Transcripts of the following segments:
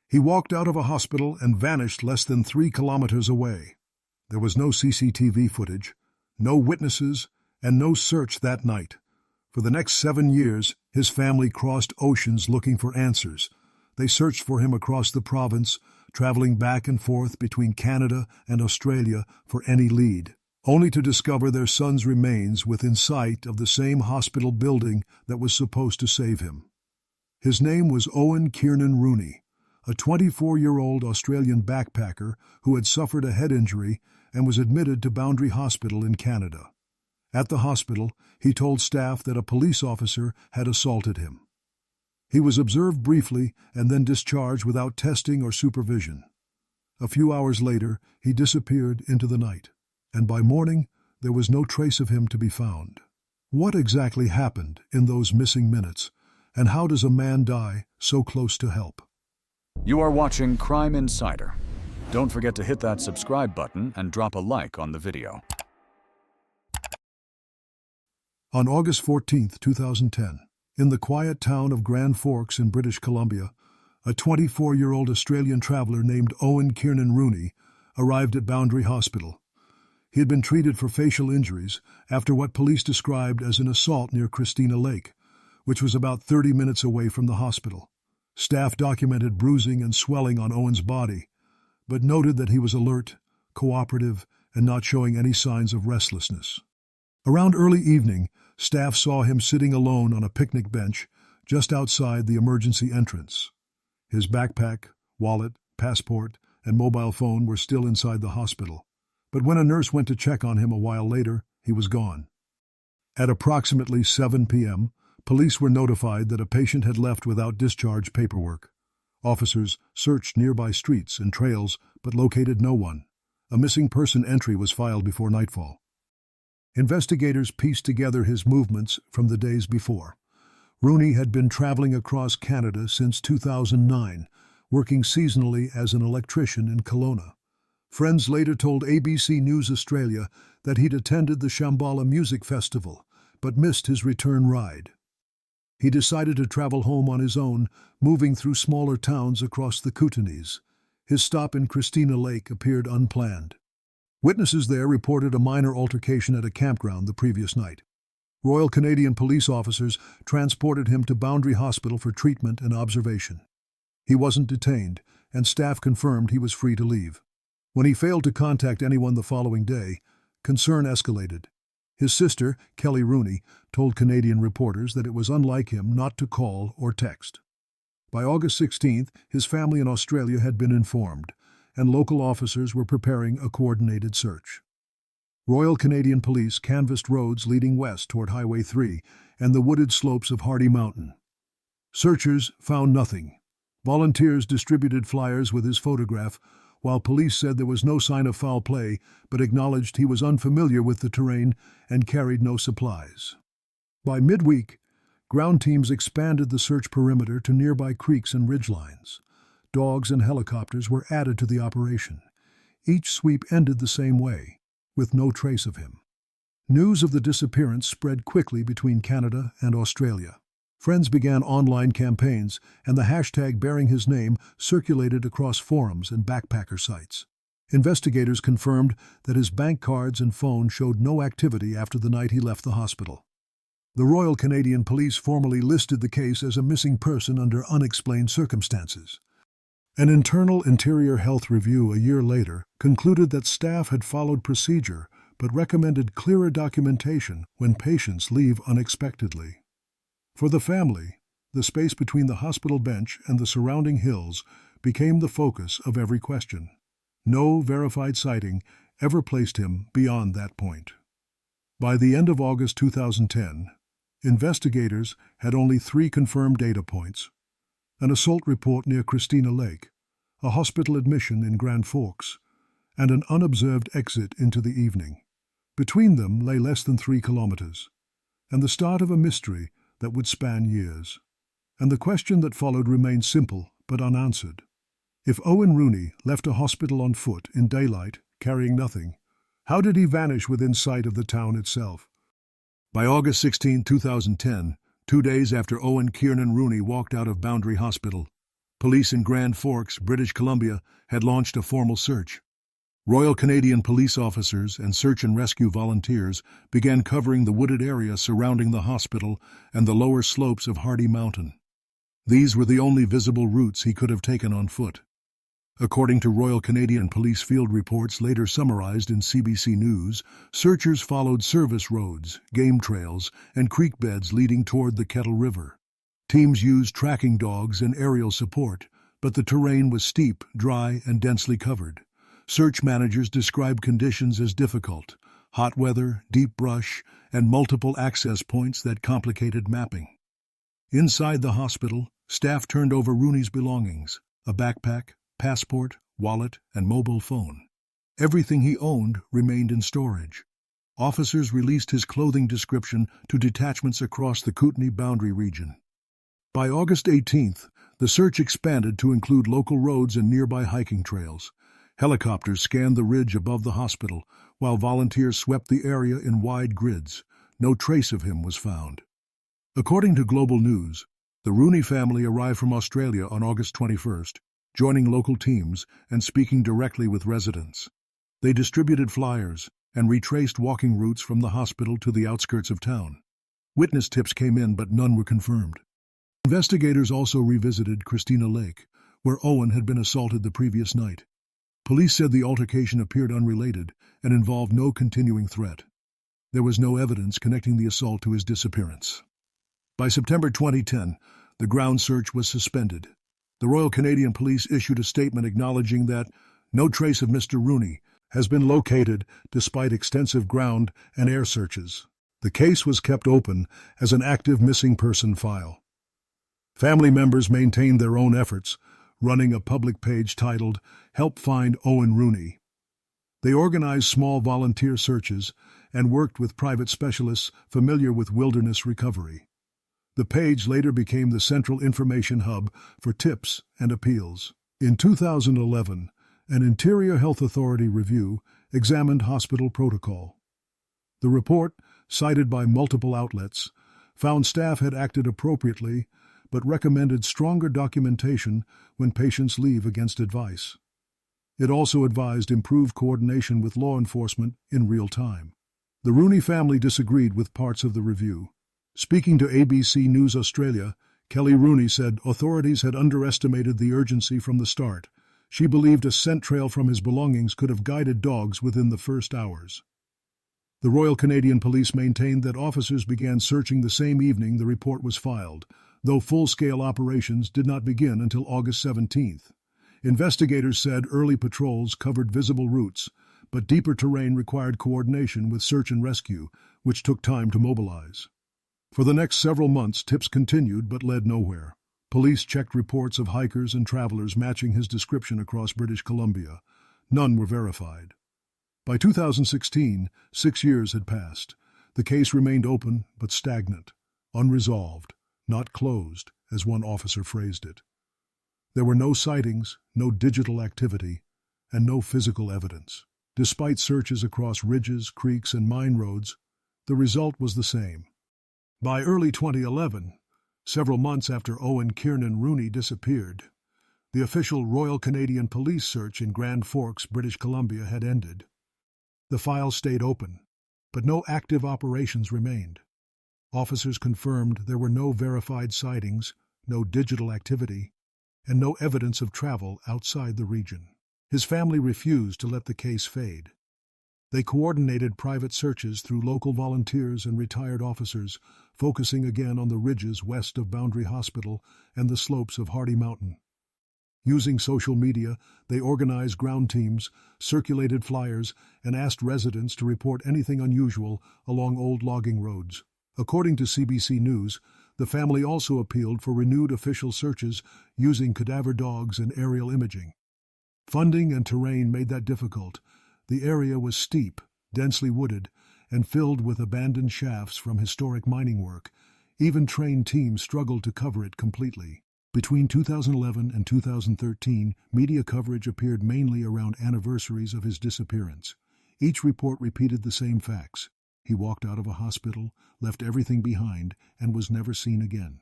He walked out of a hospital and vanished less than 3 kilometers away. There was no CCTV footage, no witnesses, and no search that night. For the next 7 years, his family crossed oceans looking for answers. They searched for him across the province, traveling back and forth between Canada and Australia for any lead, only to discover their son's remains within sight of the same hospital building that was supposed to save him. His name was Owen Kiernan Rooney, a 24-year-old Australian backpacker who had suffered a head injury and was admitted to Boundary Hospital in Canada. At the hospital, he told staff that a police officer had assaulted him. He was observed briefly and then discharged without testing or supervision. A few hours later, he disappeared into the night, and by morning, there was no trace of him to be found. What exactly happened in those missing minutes, and how does a man die so close to help? You are watching Crime Insider. Don't forget to hit that subscribe button and drop a like on the video. On August 14, 2010, in the quiet town of Grand Forks in British Columbia, a 24-year-old Australian traveler named Owen Kiernan Rooney arrived at Boundary Hospital. He had been treated for facial injuries after what police described as an assault near Christina Lake, which was about 30 minutes away from the hospital. Staff documented bruising and swelling on Owen's body, but noted that he was alert, cooperative, and not showing any signs of restlessness. Around early evening, staff saw him sitting alone on a picnic bench just outside the emergency entrance. His backpack, wallet, passport, and mobile phone were still inside the hospital, but when a nurse went to check on him a while later, he was gone. At approximately 7 p.m., police were notified that a patient had left without discharge paperwork. Officers searched nearby streets and trails but located no one. A missing person entry was filed before nightfall. Investigators pieced together his movements from the days before. Rooney had been traveling across Canada since 2009, working seasonally as an electrician in Kelowna. Friends later told ABC News Australia that he'd attended the Shambhala Music Festival, but missed his return ride. He decided to travel home on his own, moving through smaller towns across the Kootenays. His stop in Christina Lake appeared unplanned. Witnesses there reported a minor altercation at a campground the previous night. Royal Canadian police officers transported him to Boundary Hospital for treatment and observation. He wasn't detained, and staff confirmed he was free to leave. When he failed to contact anyone the following day, concern escalated. His sister, Kelly Rooney, told Canadian reporters that it was unlike him not to call or text. By August 16th, his family in Australia had been informed, and local officers were preparing a coordinated search. Royal Canadian Police canvassed roads leading west toward Highway 3 and the wooded slopes of Hardy Mountain. Searchers found nothing. Volunteers distributed flyers with his photograph, while police said there was no sign of foul play, but acknowledged he was unfamiliar with the terrain and carried no supplies. By midweek, ground teams expanded the search perimeter to nearby creeks and ridgelines. Dogs and helicopters were added to the operation. Each sweep ended the same way, with no trace of him. News of the disappearance spread quickly between Canada and Australia. Friends began online campaigns, and the hashtag bearing his name circulated across forums and backpacker sites. Investigators confirmed that his bank cards and phone showed no activity after the night he left the hospital. The Royal Canadian Police formally listed the case as a missing person under unexplained circumstances. An internal Interior Health review a year later concluded that staff had followed procedure but recommended clearer documentation when patients leave unexpectedly. For the family, the space between the hospital bench and the surrounding hills became the focus of every question. No verified sighting ever placed him beyond that point. By the end of August 2010, investigators had only 3 confirmed data points: an assault report near Christina Lake, a hospital admission in Grand Forks, and an unobserved exit into the evening. Between them lay less than 3 kilometers, and the start of a mystery that would span years. And the question that followed remained simple but unanswered. If Owen Rooney left a hospital on foot in daylight, carrying nothing, how did he vanish within sight of the town itself? By August 16, 2010, 2 days after Owen Kiernan Rooney walked out of Boundary Hospital, Police in Grand Forks, British Columbia, had launched a formal search. Royal Canadian police officers and search and rescue volunteers began covering the wooded area surrounding the hospital and the lower slopes of Hardy Mountain. These were the only visible routes he could have taken on foot. According to Royal Canadian Police field reports later summarized in CBC News, searchers followed service roads, game trails, and creek beds leading toward the Kettle River. Teams used tracking dogs and aerial support, but the terrain was steep, dry, and densely covered. Search managers described conditions as difficult: hot weather, deep brush, and multiple access points that complicated mapping. Inside the hospital, staff turned over Rooney's belongings: a backpack, passport, wallet, and mobile phone. Everything he owned remained in storage. Officers released his clothing description to detachments across the Kootenay boundary region. By August 18th, the search expanded to include local roads and nearby hiking trails. Helicopters scanned the ridge above the hospital, while volunteers swept the area in wide grids. No trace of him was found. According to Global News, the Rooney family arrived from Australia on August 21st, joining local teams and speaking directly with residents. They distributed flyers and retraced walking routes from the hospital to the outskirts of town. Witness tips came in, but none were confirmed. Investigators also revisited Christina Lake, where Owen had been assaulted the previous night. Police said the altercation appeared unrelated and involved no continuing threat. There was no evidence connecting the assault to his disappearance. By September 2010, the ground search was suspended. The Royal Canadian Police issued a statement acknowledging that no trace of Mr. Rooney has been located despite extensive ground and air searches. The case was kept open as an active missing person file. Family members maintained their own efforts, running a public page titled "Help Find Owen Rooney." They organized small volunteer searches and worked with private specialists familiar with wilderness recovery. The page later became the central information hub for tips and appeals. In 2011, an Interior Health Authority review examined hospital protocol. The report, cited by multiple outlets, found staff had acted appropriately but recommended stronger documentation when patients leave against advice. It also advised improved coordination with law enforcement in real time. The Rooney family disagreed with parts of the review. Speaking to ABC News Australia, Kelly Rooney said authorities had underestimated the urgency from the start. She believed a scent trail from his belongings could have guided dogs within the first hours. The Royal Canadian Police maintained that officers began searching the same evening the report was filed, though full-scale operations did not begin until August 17th. Investigators said early patrols covered visible routes, but deeper terrain required coordination with search and rescue, which took time to mobilize. For the next several months, tips continued but led nowhere. Police checked reports of hikers and travelers matching his description across British Columbia. None were verified. By 2016, 6 years had passed. The case remained open but stagnant, unresolved, not closed, as one officer phrased it. There were no sightings, no digital activity, and no physical evidence. Despite searches across ridges, creeks, and mine roads, the result was the same. By early 2011, several months after Owen Kiernan Rooney disappeared, the official Royal Canadian Police search in Grand Forks, British Columbia, had ended. The file stayed open, but no active operations remained. Officers confirmed there were no verified sightings, no digital activity, and no evidence of travel outside the region. His family refused to let the case fade. They coordinated private searches through local volunteers and retired officers, focusing again on the ridges west of Boundary Hospital and the slopes of Hardy Mountain. Using social media, they organized ground teams, circulated flyers, and asked residents to report anything unusual along old logging roads. According to CBC News, the family also appealed for renewed official searches using cadaver dogs and aerial imaging. Funding and terrain made that difficult. The area was steep, densely wooded, and filled with abandoned shafts from historic mining work. Even trained teams struggled to cover it completely. Between 2011 and 2013, media coverage appeared mainly around anniversaries of his disappearance. Each report repeated the same facts. He walked out of a hospital, left everything behind, and was never seen again.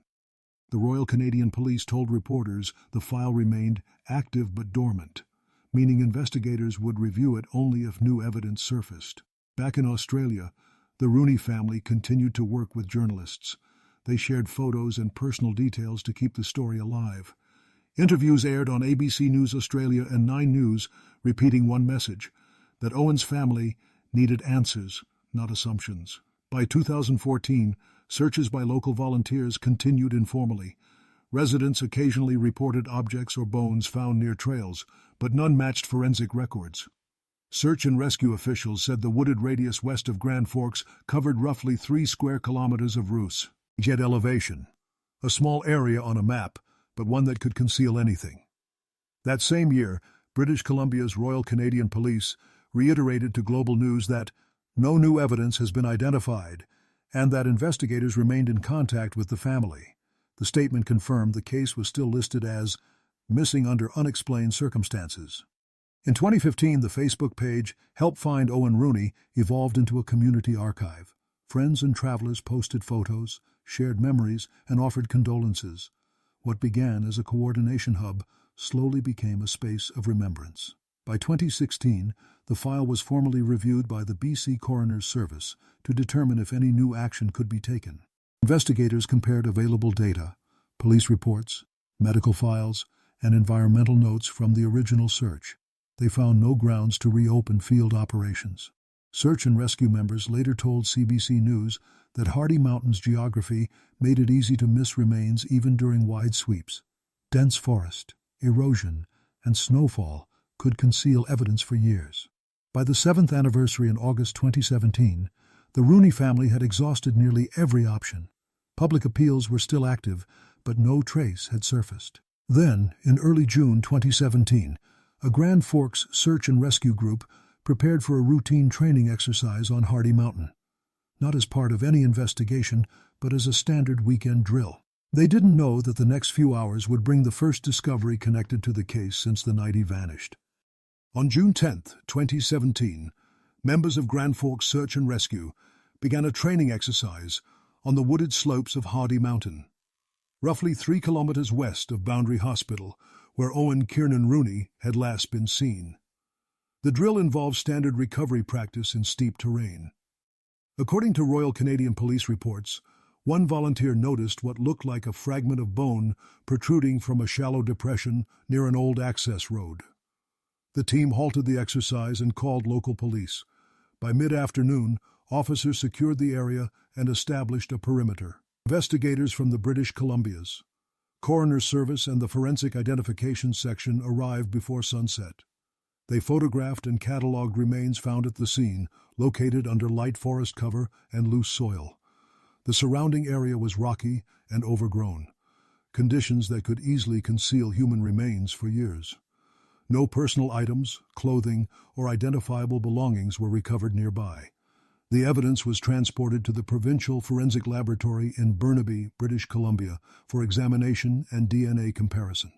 The Royal Canadian Police told reporters the file remained active but dormant, meaning investigators would review it only if new evidence surfaced. Back in Australia, the Rooney family continued to work with journalists. They shared photos and personal details to keep the story alive. Interviews aired on ABC News Australia and 9 News, repeating one message, that Owen's family needed answers, not assumptions. By 2014, searches by local volunteers continued informally. Residents occasionally reported objects or bones found near trails, but none matched forensic records. Search and rescue officials said the wooded radius west of Grand Forks covered roughly 3 square kilometers of roots. Jet elevation, a small area on a map, but one that could conceal anything. That same year, British Columbia's Royal Canadian Police reiterated to Global News that no new evidence has been identified and that investigators remained in contact with the family. The statement confirmed the case was still listed as missing under unexplained circumstances. In 2015, the Facebook page Help Find Owen Rooney evolved into a community archive. Friends and travelers posted photos, shared memories, and offered condolences. What began as a coordination hub slowly became a space of remembrance. By 2016, the file was formally reviewed by the BC Coroner's Service to determine if any new action could be taken. Investigators compared available data, police reports, medical files, and environmental notes from the original search. They found no grounds to reopen field operations. Search and rescue members later told CBC News that Hardy Mountain's geography made it easy to miss remains even during wide sweeps. Dense forest, erosion, and snowfall could conceal evidence for years. By the 7th anniversary in August 2017, the Rooney family had exhausted nearly every option. Public appeals were still active, but no trace had surfaced. Then, in early June 2017, a Grand Forks search and rescue group prepared for a routine training exercise on Hardy Mountain, not as part of any investigation, but as a standard weekend drill. They didn't know that the next few hours would bring the first discovery connected to the case since the night he vanished. On June 10, 2017, members of Grand Forks Search and Rescue began a training exercise on the wooded slopes of Hardy Mountain, roughly 3 kilometers west of Boundary Hospital, where Owen Kiernan Rooney had last been seen. The drill involved standard recovery practice in steep terrain. According to Royal Canadian Police reports, one volunteer noticed what looked like a fragment of bone protruding from a shallow depression near an old access road. The team halted the exercise and called local police. By mid-afternoon, officers secured the area and established a perimeter. Investigators from the British Columbia's Coroner Service and the Forensic Identification Section arrived before sunset. They photographed and catalogued remains found at the scene, located under light forest cover and loose soil. The surrounding area was rocky and overgrown, conditions that could easily conceal human remains for years. No personal items, clothing, or identifiable belongings were recovered nearby. The evidence was transported to the Provincial Forensic Laboratory in Burnaby, British Columbia, for examination and DNA comparison.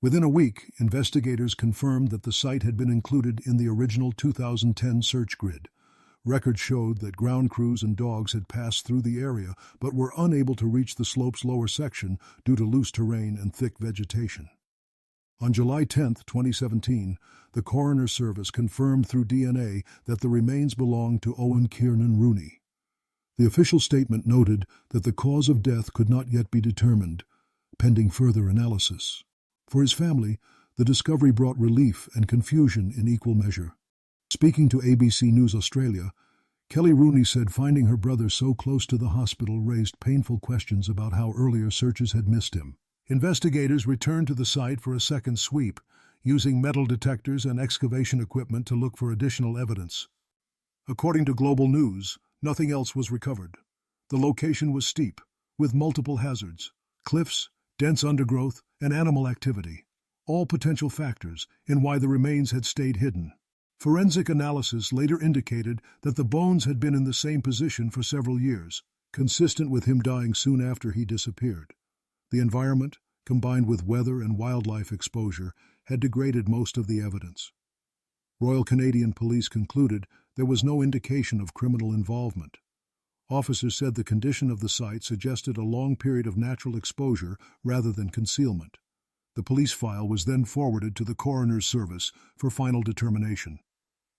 Within a week, investigators confirmed that the site had been included in the original 2010 search grid. Records showed that ground crews and dogs had passed through the area but were unable to reach the slope's lower section due to loose terrain and thick vegetation. On July 10, 2017, the Coroner Service confirmed through DNA that the remains belonged to Owen Kiernan Rooney. The official statement noted that the cause of death could not yet be determined, pending further analysis. For his family, the discovery brought relief and confusion in equal measure. Speaking to ABC News Australia, Kelly Rooney said finding her brother so close to the hospital raised painful questions about how earlier searches had missed him. Investigators returned to the site for a second sweep, using metal detectors and excavation equipment to look for additional evidence. According to Global News, nothing else was recovered. The location was steep, with multiple hazards, cliffs, dense undergrowth, and animal activity, all potential factors in why the remains had stayed hidden. Forensic analysis later indicated that the bones had been in the same position for several years, consistent with him dying soon after he disappeared. The environment, combined with weather and wildlife exposure, had degraded most of the evidence. Royal Canadian Police concluded there was no indication of criminal involvement. Officers said the condition of the site suggested a long period of natural exposure rather than concealment. The police file was then forwarded to the coroner's service for final determination.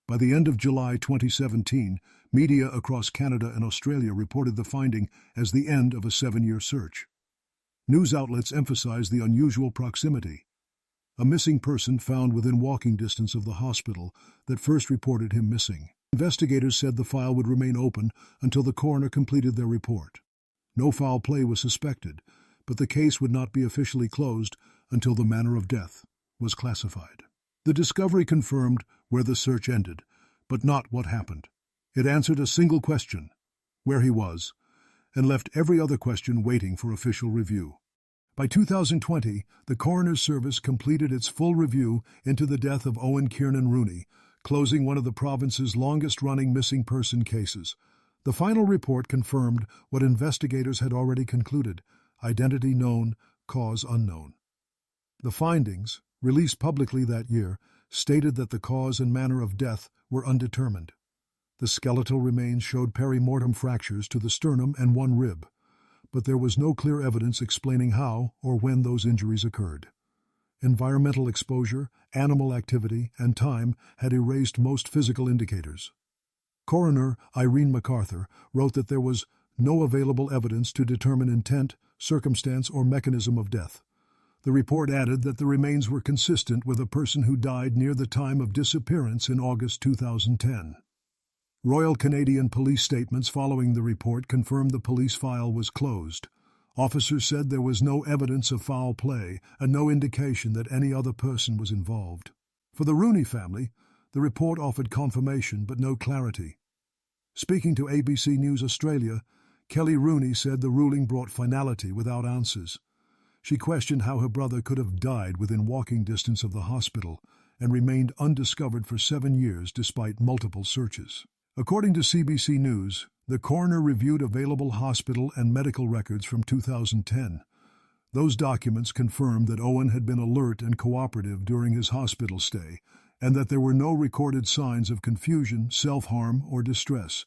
By the end of July 2017, media across Canada and Australia reported the finding as the end of a 7-year search. News outlets emphasized the unusual proximity. A missing person found within walking distance of the hospital that first reported him missing. Investigators said the file would remain open until the coroner completed their report. No foul play was suspected, but the case would not be officially closed until the manner of death was classified. The discovery confirmed where the search ended, but not what happened. It answered a single question, where he was, and left every other question waiting for official review. By 2020, the coroner's service completed its full review into the death of Owen Kiernan Rooney, closing one of the province's longest-running missing person cases. The final report confirmed what investigators had already concluded: identity known, cause unknown. The findings, released publicly that year, stated that the cause and manner of death were undetermined. The skeletal remains showed perimortem fractures to the sternum and one rib, but there was no clear evidence explaining how or when those injuries occurred. Environmental exposure, animal activity, and time had erased most physical indicators. Coroner Irene MacArthur wrote that there was no available evidence to determine intent, circumstance, or mechanism of death. The report added that the remains were consistent with a person who died near the time of disappearance in August 2010. Royal Canadian Police statements following the report confirmed the police file was closed. Officers said there was no evidence of foul play and no indication that any other person was involved. For the Rooney family, the report offered confirmation but no clarity. Speaking to ABC News Australia, Kelly Rooney said the ruling brought finality without answers. She questioned how her brother could have died within walking distance of the hospital and remained undiscovered for 7 years despite multiple searches. According to CBC News, the coroner reviewed available hospital and medical records from 2010. Those documents confirmed that Owen had been alert and cooperative during his hospital stay, and that there were no recorded signs of confusion, self-harm, or distress.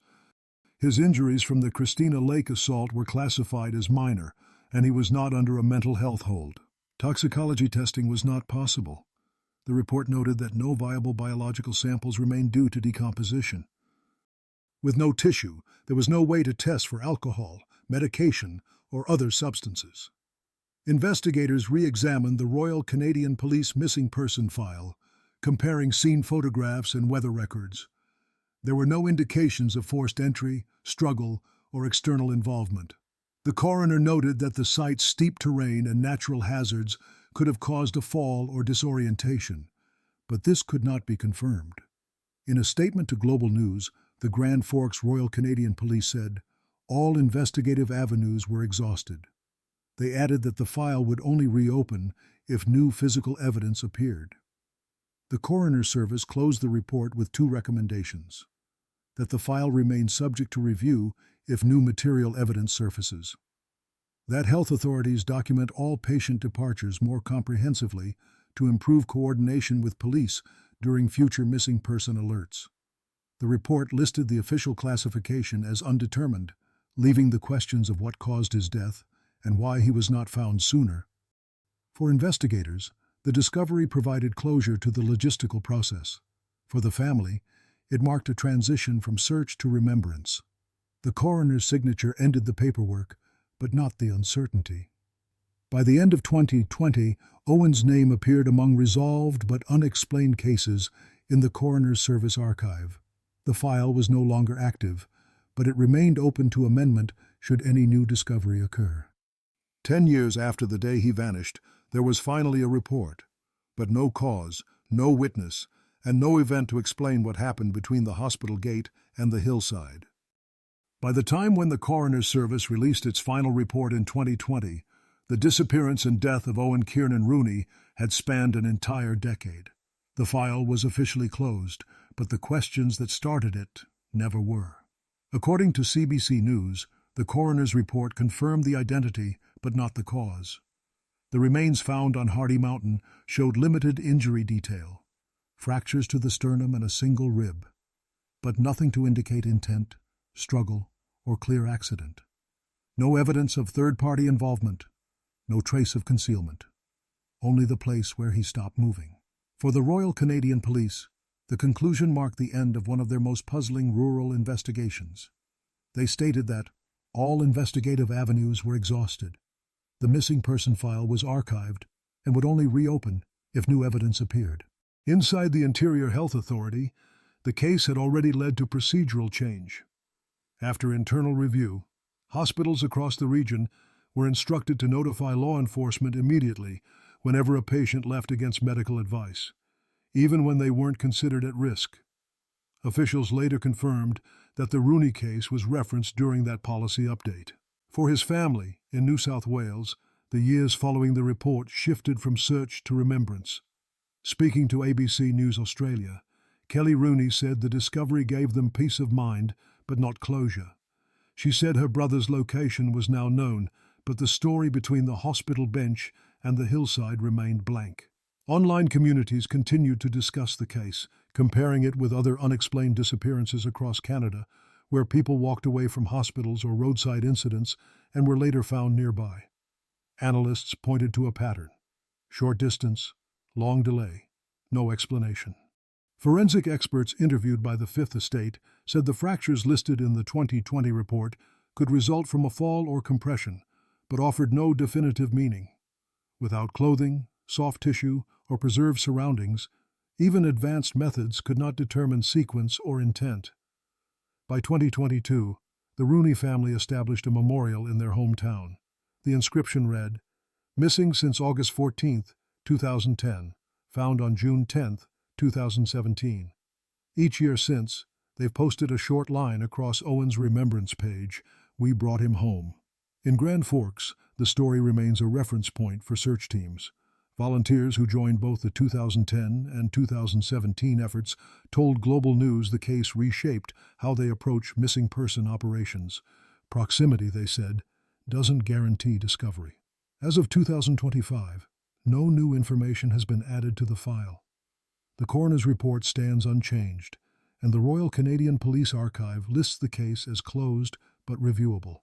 His injuries from the Christina Lake assault were classified as minor, and he was not under a mental health hold. Toxicology testing was not possible. The report noted that no viable biological samples remained due to decomposition. With no tissue, there was no way to test for alcohol, medication, or other substances. Investigators re-examined the Royal Canadian Police missing person file, comparing scene photographs and weather records. There were no indications of forced entry, struggle, or external involvement. The coroner noted that the site's steep terrain and natural hazards could have caused a fall or disorientation, but this could not be confirmed. In a statement to Global News, the Grand Forks Royal Canadian Police said, all investigative avenues were exhausted. They added that the file would only reopen if new physical evidence appeared. The coroner's service closed the report with 2 recommendations: that the file remain subject to review if new material evidence surfaces, that health authorities document all patient departures more comprehensively to improve coordination with police during future missing person alerts. The report listed the official classification as undetermined, leaving the questions of what caused his death and why he was not found sooner. For investigators, the discovery provided closure to the logistical process. For the family, it marked a transition from search to remembrance. The coroner's signature ended the paperwork, but not the uncertainty. By the end of 2020, Owen's name appeared among resolved but unexplained cases in the coroner's service archive. The file was no longer active, but it remained open to amendment should any new discovery occur. 10 years after the day he vanished, there was finally a report, but no cause, no witness, and no event to explain what happened between the hospital gate and the hillside. By the time when the coroner's service released its final report in 2020, the disappearance and death of Owen Kiernan Rooney had spanned an entire decade. The file was officially closed, but the questions that started it never were. According to CBC News, the coroner's report confirmed the identity but not the cause. The remains found on Hardy Mountain showed limited injury detail, fractures to the sternum and a single rib, but nothing to indicate intent, struggle, or clear accident. No evidence of third-party involvement, no trace of concealment. Only the place where he stopped moving. For the Royal Canadian Police, the conclusion marked the end of one of their most puzzling rural investigations. They stated that all investigative avenues were exhausted. The missing person file was archived and would only reopen if new evidence appeared. Inside the Interior Health Authority, the case had already led to procedural change. After internal review, hospitals across the region were instructed to notify law enforcement immediately whenever a patient left against medical advice, even when they weren't considered at risk. Officials later confirmed that the Rooney case was referenced during that policy update. For his family in New South Wales, the years following the report shifted from search to remembrance. Speaking to ABC News Australia, Kelly Rooney said the discovery gave them peace of mind, but not closure. She said her brother's location was now known, but the story between the hospital bench and the hillside remained blank. Online communities continued to discuss the case, comparing it with other unexplained disappearances across Canada, where people walked away from hospitals or roadside incidents and were later found nearby. Analysts pointed to a pattern: short distance, long delay, no explanation. Forensic experts interviewed by the Fifth Estate said the fractures listed in the 2020 report could result from a fall or compression, but offered no definitive meaning. Without clothing, soft tissue, or preserved surroundings, even advanced methods could not determine sequence or intent. By 2022, the Rooney family established a memorial in their hometown. The inscription read, "Missing since August 14, 2010, found on June 10, 2017. Each year since, they've posted a short line across Owen's remembrance page, "We brought him home." In Grand Forks, the story remains a reference point for search teams. Volunteers who joined both the 2010 and 2017 efforts told Global News the case reshaped how they approach missing person operations. Proximity, they said, doesn't guarantee discovery. As of 2025, no new information has been added to the file. The coroner's report stands unchanged, and the Royal Canadian Police Archive lists the case as closed but reviewable.